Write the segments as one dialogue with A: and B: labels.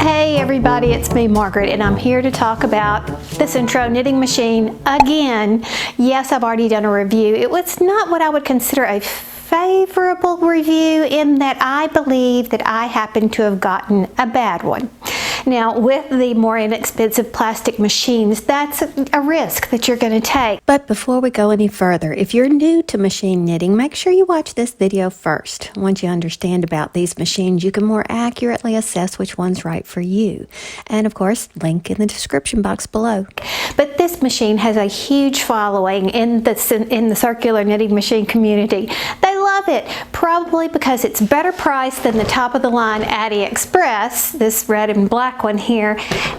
A: Hey everybody, it's me Margaret, and I'm here to talk about the Sentro knitting machine again. Yes, I've already done a review. It was not what I would consider a favorable review, in that I believe that I happen to have gotten a bad one. Now, with the more inexpensive plastic machines, that's a risk that you're going to take. But before we go any further, if you're new to machine knitting, make sure you watch this video first. Once you understand about these machines, you can more accurately assess which one's right for you. And of course, link in the description box below. But this machine has a huge following in the circular knitting machine community. They love it, probably because it's better priced than the top of the line AliExpress, this red and black one here,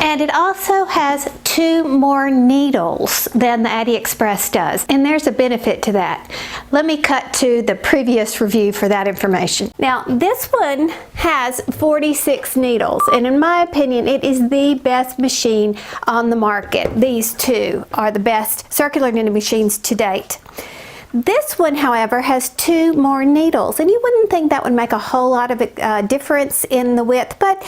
A: and it also has 2 more needles than the AliExpress does, and there's a benefit to that. Let me cut to the previous review for that information. Now, this one has 46 needles, and in my opinion, it is the best machine on the market. These 2 are the best circular knitting machines to date. This one, however, has 2 more needles, and you wouldn't think that would make a whole lot of difference in the width, but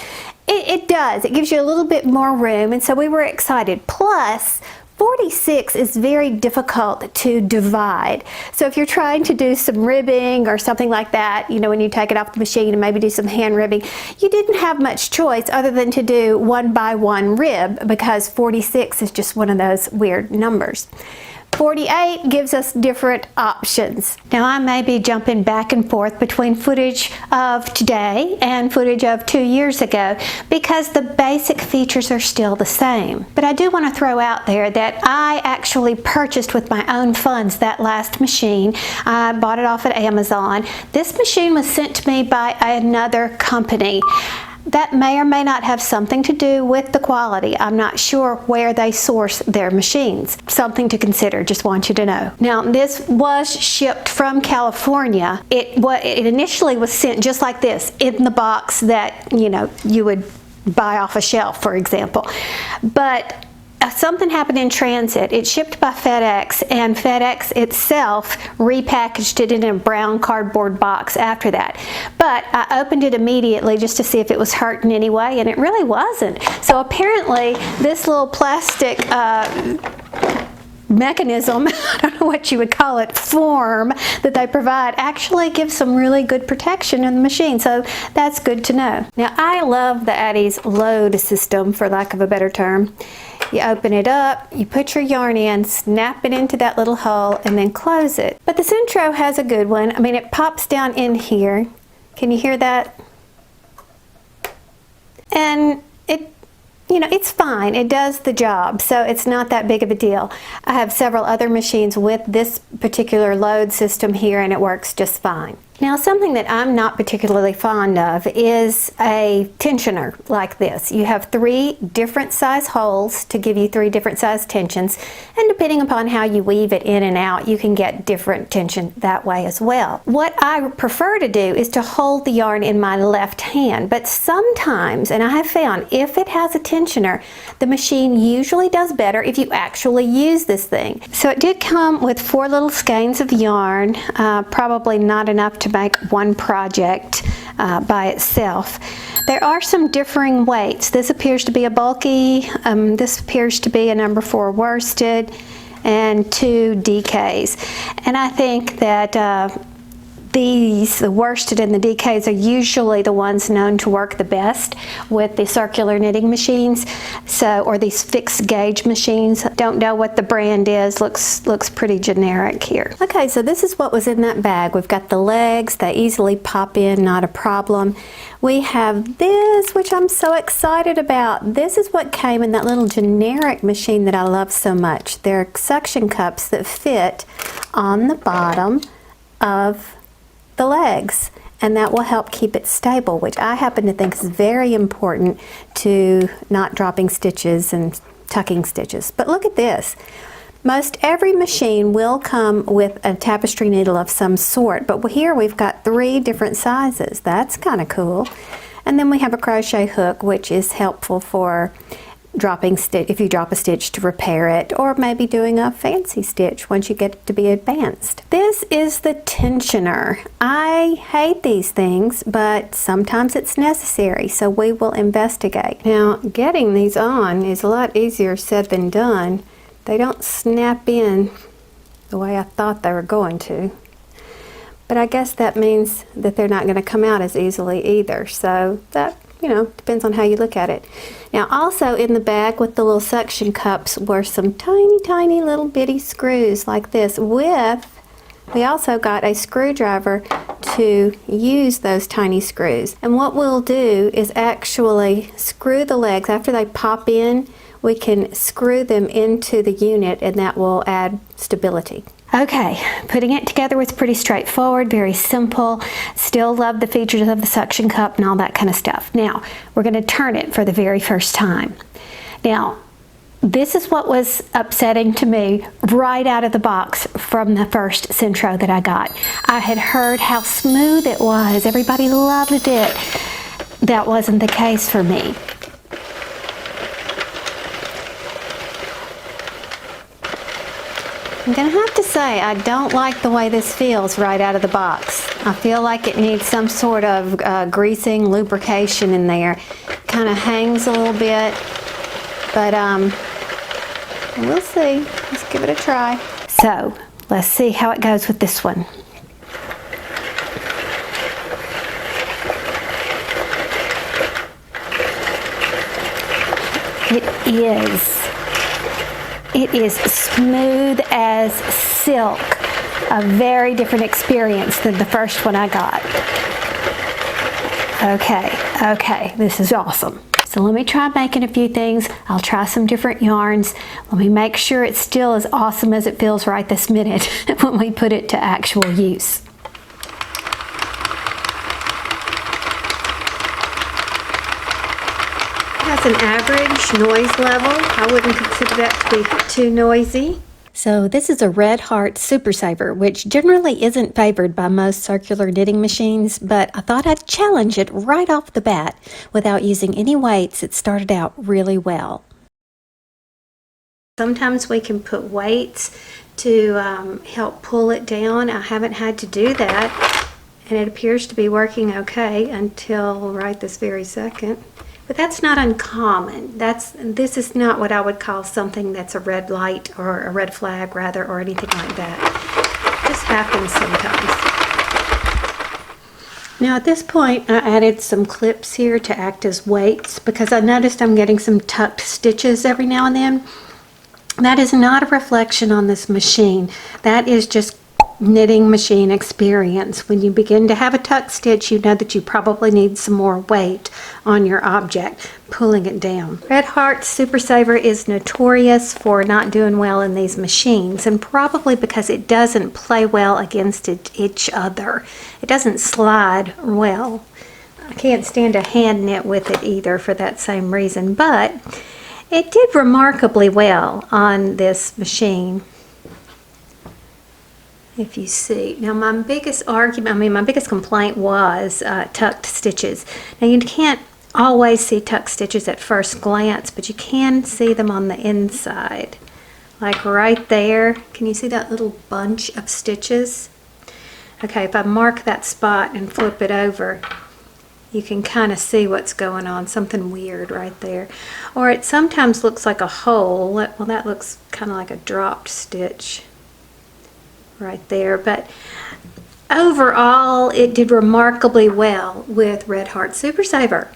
A: it does. It gives you a little bit more room, and so we were excited. Plus, 46 is very difficult to divide. So if you're trying to do some ribbing or something like that, you know, when you take it off the machine and maybe do some hand ribbing, you didn't have much choice other than to do 1 by 1 rib, because 46 is just one of those weird numbers. 48 gives us different options. Now, I may be jumping back and forth between footage of today and footage of 2 years ago because the basic features are still the same. But I do want to throw out there that I actually purchased with my own funds that last machine. I bought it off at Amazon. This machine was sent to me by another company. That may or may not have something to do with the quality. I'm not sure where they source their machines. Something to consider, just want you to know. Now, this was shipped from California. It initially was sent just like this, in the box that, you know, you would buy off a shelf, for example. But something happened in transit. It shipped by FedEx, and FedEx itself repackaged it in a brown cardboard box after that. But I opened it immediately just to see if it was hurt in any way, and it really wasn't. So apparently this little plastic mechanism, I don't know what you would call it, form that they provide, actually gives some really good protection in the machine, so that's good to know. Now, I love the Addy's load system, for lack of a better term. You open it up, you put your yarn in, snap it into that little hole, and then close it. But the Sentro has a good one. I mean, it pops down in here. Can you hear that? And it, you know, it's fine. It does the job, so it's not that big of a deal. I have several other machines with this particular load system here, and it works just fine. Now, something that I'm not particularly fond of is a tensioner like this. You have 3 different size holes to give you 3 different size tensions, and depending upon how you weave it in and out, you can get different tension that way as well. What I prefer to do is to hold the yarn in my left hand, but sometimes, and I have found, if it has a tensioner, the machine usually does better if you actually use this thing. So it did come with 4 little skeins of yarn, probably not enough to make one project by itself. There are some differing weights. This appears to be a bulky, this appears to be a number 4 worsted, and 2 DKs. And I think that the worsted and the DKs are usually the ones known to work the best with the circular knitting machines, or these fixed gauge machines. Don't know what the brand is. Looks pretty generic here. Okay, so this is what was in that bag. We've got the legs. They easily pop in, not a problem. We have this, which I'm so excited about. This is what came in that little generic machine that I love so much. They're suction cups that fit on the bottom of the legs, and that will help keep it stable, which I happen to think is very important to not dropping stitches and tucking stitches. But look at this. Most every machine will come with a tapestry needle of some sort, but here we've got 3 different sizes. That's kind of cool. And then we have a crochet hook, which is helpful for if you drop a stitch to repair it, or maybe doing a fancy stitch once you get it to be advanced. This is the tensioner. I hate these things, but sometimes it's necessary, so we will investigate. Now, getting these on is a lot easier said than done. They don't snap in the way I thought they were going to. But I guess that means that they're not going to come out as easily either. So that, you know, depends on how you look at it. Now also in the bag with the little suction cups were some tiny, tiny little bitty screws like this we also got a screwdriver to use those tiny screws. And what we'll do is actually screw the legs. After they pop in, we can screw them into the unit, and that will add stability. Okay, putting it together was pretty straightforward, very simple. Still love the features of the suction cup and all that kind of stuff. Now, we're going to turn it for the very first time. Now, this is what was upsetting to me right out of the box from the first Sentro that I got. I had heard how smooth it was. Everybody loved it. That wasn't the case for me. I'm going to have to say I don't like the way this feels right out of the box. I feel like it needs some sort of greasing, lubrication in there. Kind of hangs a little bit, but we'll see. Let's give it a try. So let's see how it goes with this one. It is smooth as silk. A very different experience than the first one I got. Okay, this is awesome. So let me try making a few things. I'll try some different yarns. Let me make sure it's still as awesome as it feels right this minute when we put it to actual use. Has an average noise level. I wouldn't consider that to be too noisy. So this is a Red Heart Super Saver, which generally isn't favored by most circular knitting machines, but I thought I'd challenge it right off the bat. Without using any weights, it started out really well. Sometimes we can put weights to help pull it down. I haven't had to do that, and it appears to be working okay until right this very second. But that's not uncommon. This is not what I would call something that's a red light or a red flag rather, or anything like that. It just happens sometimes. Now at this point I added some clips here to act as weights because I noticed I'm getting some tucked stitches every now and then. That is not a reflection on this machine. That is just knitting machine experience. When you begin to have a tuck stitch, you know that you probably need some more weight on your object, pulling it down. Red Heart Super Saver is notorious for not doing well in these machines, and probably because it doesn't play well against each other. It doesn't slide well. I can't stand to hand knit with it either for that same reason, but it did remarkably well on this machine. If you see. Now my biggest complaint was tucked stitches. Now you can't always see tucked stitches at first glance, but you can see them on the inside. Like right there. Can you see that little bunch of stitches? Okay, if I mark that spot and flip it over, you can kind of see what's going on, something weird right there. Or it sometimes looks like a hole. Well, that looks kind of like a dropped stitch right there, but overall it did remarkably well with Red Heart Super Saver.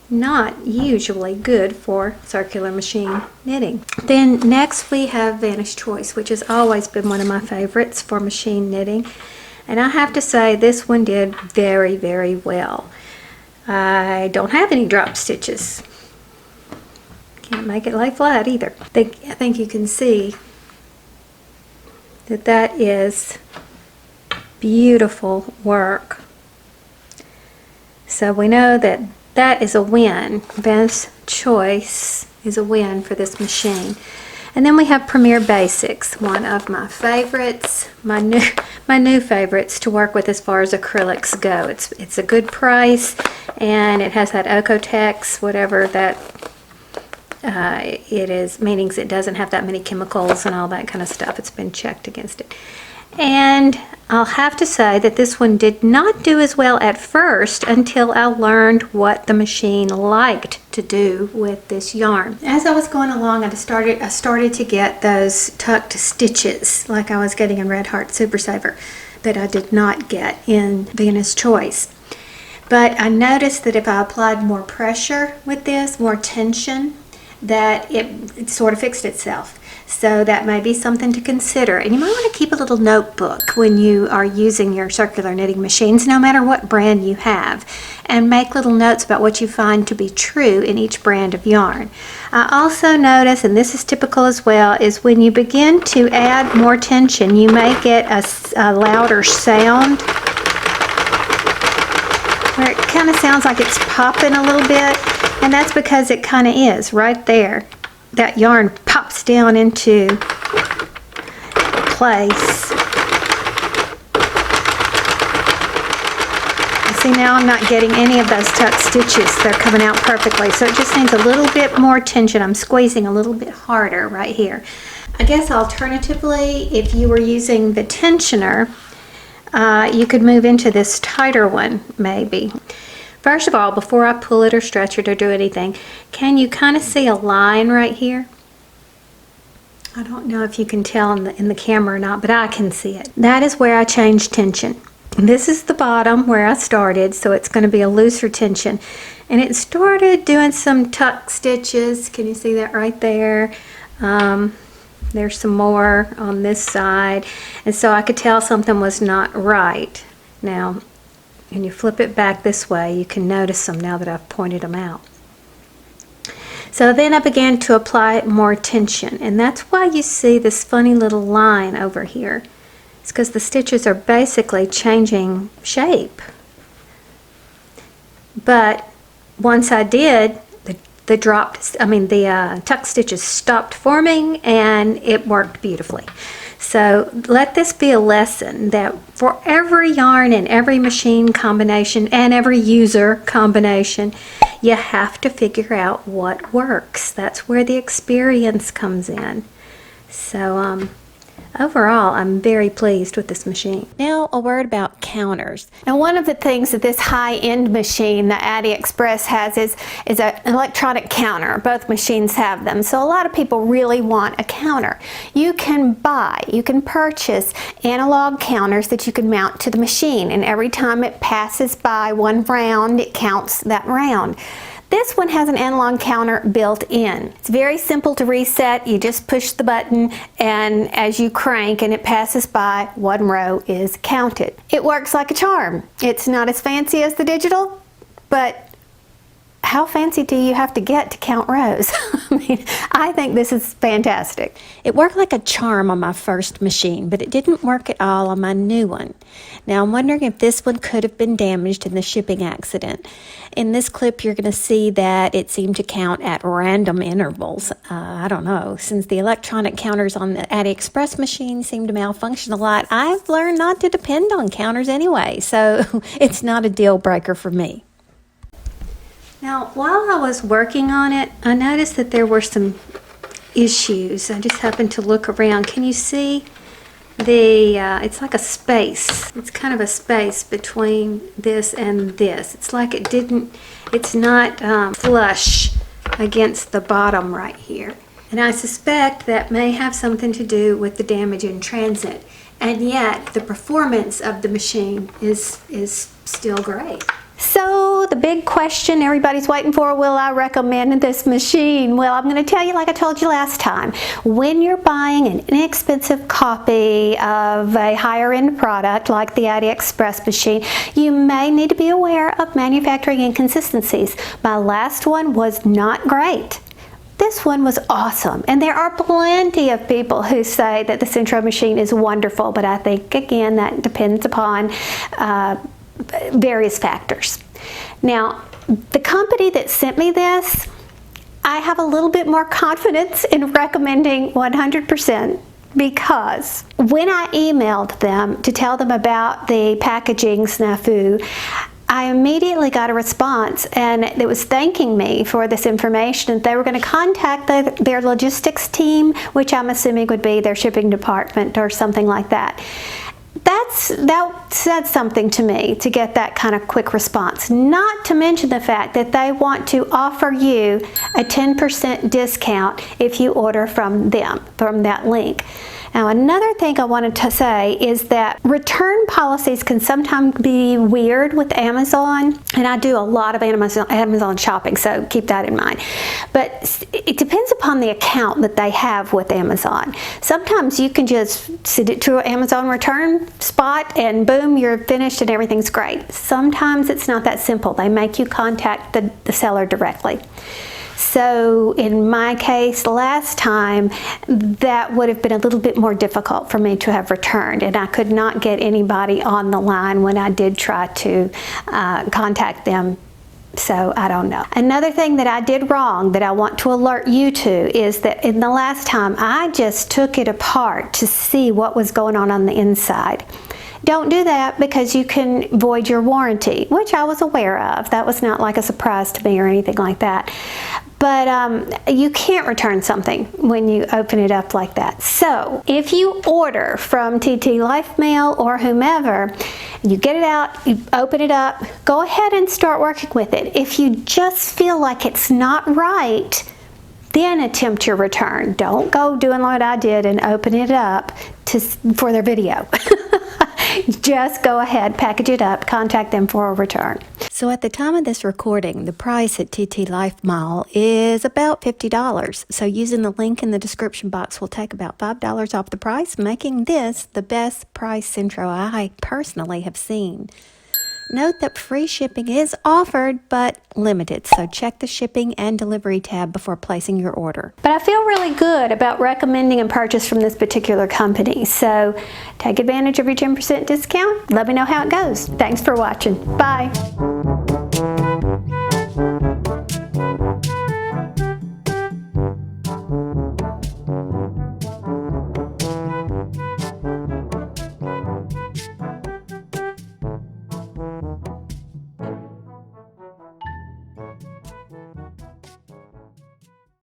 A: Not usually good for circular machine knitting. Then next we have Vanna's Choice, which has always been one of my favorites for machine knitting, and I have to say this one did very, very well. I don't have any drop stitches. Can't make it lay flat either. I think you can see that is beautiful work. So we know that that is a win. Vanna's Choice is a win for this machine. And then we have Premier Basics, one of my favorites, my new favorites to work with as far as acrylics go. It's a good price, and it has that Oeko-Tex, whatever that it is, meaning it doesn't have that many chemicals and all that kind of stuff. It's been checked against it. And I'll have to say that this one did not do as well at first until I learned what the machine liked to do with this yarn. As I was going along, I started to get those tucked stitches like I was getting in Red Heart Super Saver that I did not get in Vanna's Choice. But I noticed that if I applied more pressure with this, more tension, that it sort of fixed itself. So that may be something to consider. And you might want to keep a little notebook when you are using your circular knitting machines, no matter what brand you have, and make little notes about what you find to be true in each brand of yarn. I also notice, and this is typical as well, is when you begin to add more tension, you may get a louder sound, where it kind of sounds like it's popping a little bit, and that's because it kind of is right there. That yarn pops down into place. See, now I'm not getting any of those tucked stitches. They're coming out perfectly, so it just needs a little bit more tension. I'm squeezing a little bit harder right here. I guess alternatively, if you were using the tensioner, you could move into this tighter one maybe. First of all, before I pull it or stretch it or do anything, can you kind of see a line right here? I don't know if you can tell in the camera or not, but I can see it. That is where I change tension. This is the bottom where I started, so it's going to be a looser tension. And it started doing some tuck stitches. Can you see that right there? There's some more on this side. And so I could tell something was not right. Now, and you flip it back this way, you can notice them now that I've pointed them out. So then I began to apply more tension, and that's why you see this funny little line over here. It's because the stitches are basically changing shape. But once I did, the tuck stitches stopped forming and it worked beautifully. So let this be a lesson that for every yarn and every machine combination and every user combination, you have to figure out what works. That's where the experience comes in. So overall, I'm very pleased with this machine. Now a word about counters.
B: And one of the things that this high-end machine, the AliExpress, has is an electronic counter. Both machines have them. So a lot of people really want a counter. You can purchase analog counters that you can mount to the machine, and every time it passes by one round, it counts that round. This one has an analog counter built in. It's very simple to reset. You just push the button, and as you crank and it passes by, one row is counted. It works like a charm. It's not as fancy as the digital, but how fancy do you have to get to count rows? I think this is fantastic.
A: It worked like a charm on my first machine, but it didn't work at all on my new one. Now I'm wondering if this one could have been damaged in the shipping accident. In this clip you're going to see that it seemed to count at random intervals. I don't know, since the electronic counters on the AliExpress machine seem to malfunction a lot, I've learned not to depend on counters anyway, so it's not a deal breaker for me. Now, while I was working on it, I noticed that there were some issues. I just happened to look around. Can you see it's like a space. It's kind of a space between this and this. It's like it's not flush against the bottom right here. And I suspect that may have something to do with the damage in transit. And yet, the performance of the machine is still great.
B: So the big question everybody's waiting for, will I recommend this machine? Well, I'm going to tell you like I told you last time. When you're buying an inexpensive copy of a higher end product like the AliExpress machine, you may need to be aware of manufacturing inconsistencies. My last one was not great. This one was awesome, and there are plenty of people who say that the Sentro machine is wonderful, but I think again that depends upon various factors. Now, the company that sent me this, I have a little bit more confidence in recommending 100%, because when I emailed them to tell them about the packaging snafu, I immediately got a response, and it was thanking me for this information, and they were going to contact their logistics team, which I'm assuming would be their shipping department or something like that. That said something to me, to get that kind of quick response. Not to mention the fact that they want to offer you a 10% discount if you order from them, from that link. Now, another thing I wanted to say is that return policies can sometimes be weird with Amazon, and I do a lot of Amazon shopping, so keep that in mind. But it depends upon the account that they have with Amazon. Sometimes you can just send it to an Amazon return spot and boom, you're finished and everything's great. Sometimes it's not that simple. They make you contact the seller directly. So in my case, last time, that would have been a little bit more difficult for me to have returned, and I could not get anybody on the line when I did try to contact them. So I don't know. Another thing that I did wrong that I want to alert you to is that in the last time, I just took it apart to see what was going on the inside. Don't do that, because you can void your warranty, which I was aware of. That was not like a surprise to me or anything like that. But you can't return something when you open it up like that. So if you order from TT Life Mail or whomever, you get it out, you open it up, go ahead and start working with it. If you just feel like it's not right, then attempt your return. Don't go doing what I did and open it up for their video. Just go ahead, package it up, contact them for a return.
A: So at the time of this recording, the price at TT Life Mall is about $50. So using the link in the description box will take about $5 off the price, making this the best price Sentro I personally have seen. Note that free shipping is offered, but limited, so check the shipping and delivery tab before placing your order.
B: But I feel really good about recommending a purchase from this particular company, so take advantage of your 10% discount. Let me know how it goes. Thanks for watching. Bye.